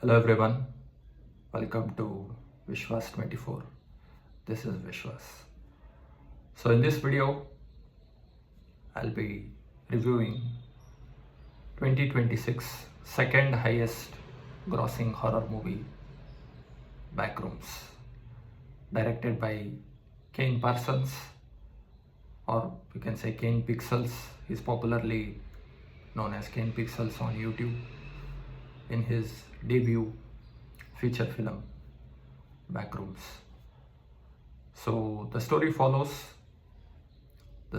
Hello everyone, welcome to Vishwas 24. This is Vishwas. So in this video, I'll be reviewing 2026 second highest grossing horror movie, Backrooms, directed by Kane Parsons, or you can say Kane Pixels. He's popularly known as Kane Pixels on YouTube, in his debut feature film, Backrooms. So the story follows the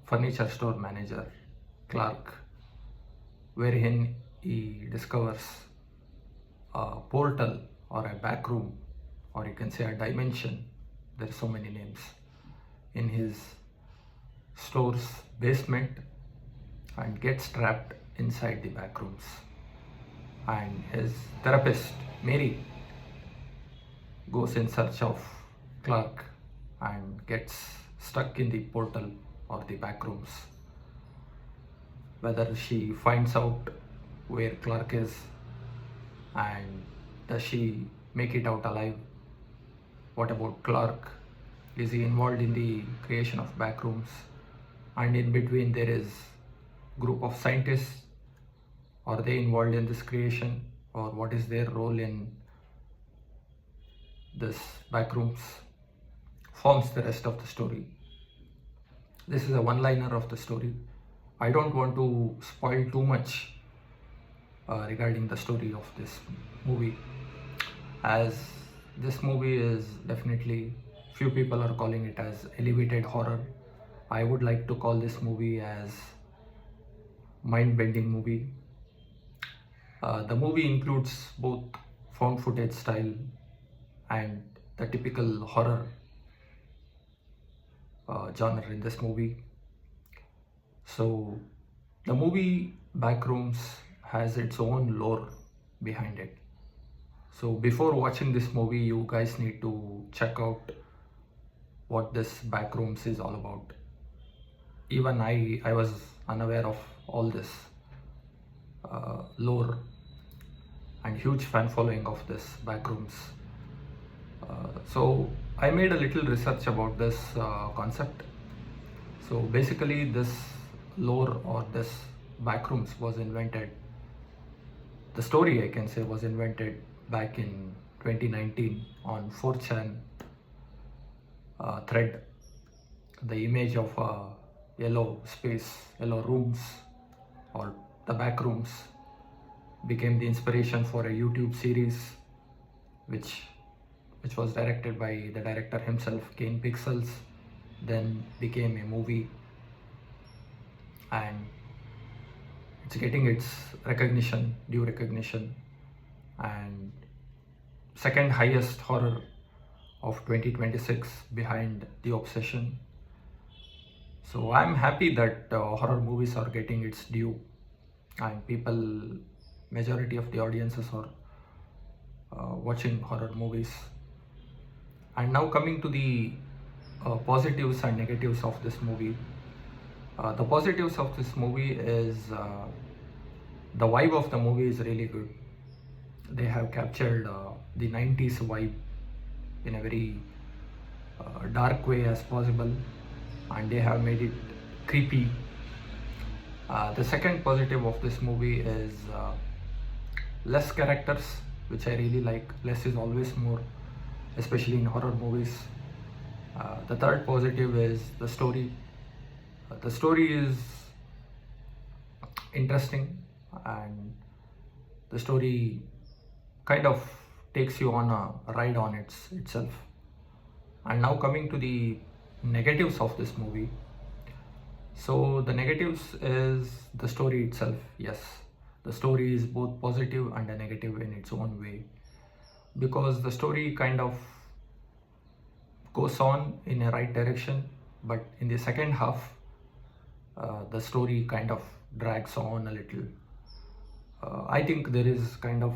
furniture store manager, Clark, wherein he discovers a portal or a back room, or you can say a dimension, there are so many names, in his store's basement, and gets trapped inside the back rooms. And his therapist, Mary, goes in search of Clark and gets stuck in the portal or the back rooms. Whether she finds out where Clark is and does she make it out alive? What about Clark? Is he involved in the creation of back rooms? And in between there is group of scientists. Are they involved in this creation, or what is their role in this backrooms? Forms the rest of the story. This is a one-liner of the story. I don't want to spoil too much regarding the story of this movie, as this movie is definitely, few people are calling it as elevated horror. I would like to call this movie as mind-bending movie. The movie includes both found footage style and the typical horror genre in this movie. So the movie Backrooms has its own lore behind it. So before watching this movie, you guys need to check out what this Backrooms is all about. Even I was unaware of all this lore and huge fan following of this Backrooms. So I made a little research about this concept. So basically this lore or this Backrooms was invented, the story I can say was invented back in 2019 on 4chan thread. The image of a yellow space, yellow rooms, or the Backrooms, became the inspiration for a YouTube series which was directed by the director himself, Kane Pixels, then became a movie, and it's getting its due recognition, and second highest horror of 2026 behind The Obsession. So I'm happy that horror movies are getting its due, and majority of the audiences are watching horror movies. And now coming to the positives and negatives of this movie. The positives of this movie is the vibe of the movie is really good. They have captured the 90s vibe in a very dark way as possible, and they have made it creepy. The second positive of this movie is less characters, which I really like. Less is always more, especially in horror movies. The third positive is the story. The story is interesting, and the story kind of takes you on a ride on itself. And now coming to the negatives of this movie. So the negatives is the story itself. Yes, the story is both positive and a negative in its own way, because the story kind of goes on in a right direction, but in the second half the story kind of drags on a little. I think there is kind of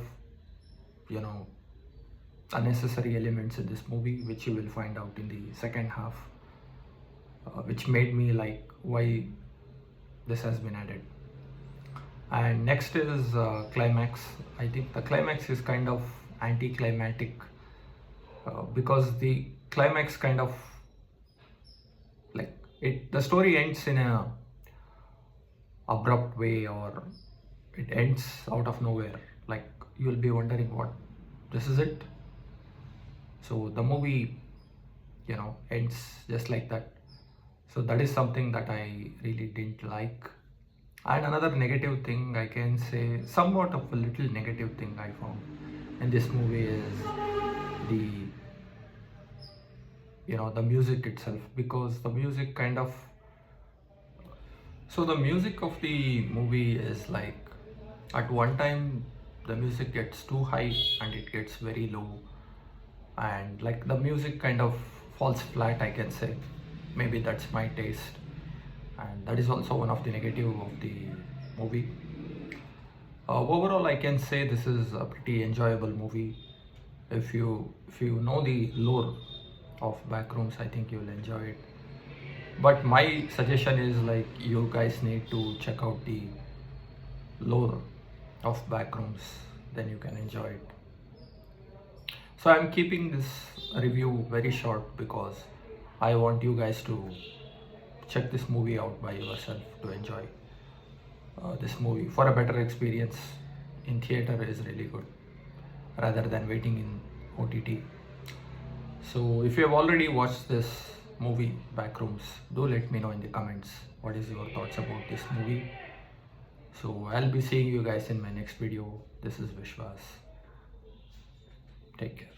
unnecessary elements in this movie, which you will find out in the second half, which made me like why this has been added. And next is climax. I think the climax is kind of anticlimactic because the climax kind of like the story ends in a abrupt way, or it ends out of nowhere. Like you'll be wondering, what, this is it? So the movie, ends just like that. So that is something that I really didn't like. And another negative thing, I can say, somewhat of a little negative thing I found in this movie is the the music itself, because the music kind of, so the music of the movie is like, at one time the music gets too high and it gets very low, and like the music kind of falls flat, I can say. Maybe that's my taste, and that is also one of the negative of the movie. Overall, I can say this is a pretty enjoyable movie. If you know the lore of Backrooms, I think you'll enjoy it. But my suggestion is, like, you guys need to check out the lore of Backrooms, then you can enjoy it. So I'm keeping this review very short because I want you guys to check this movie out by yourself to enjoy this movie. For a better experience in theater is really good rather than waiting in OTT. So if you have already watched this movie Backrooms, do let me know in the comments what is your thoughts about this movie. So I'll be seeing you guys in my next video. This is Vishwas. Take care.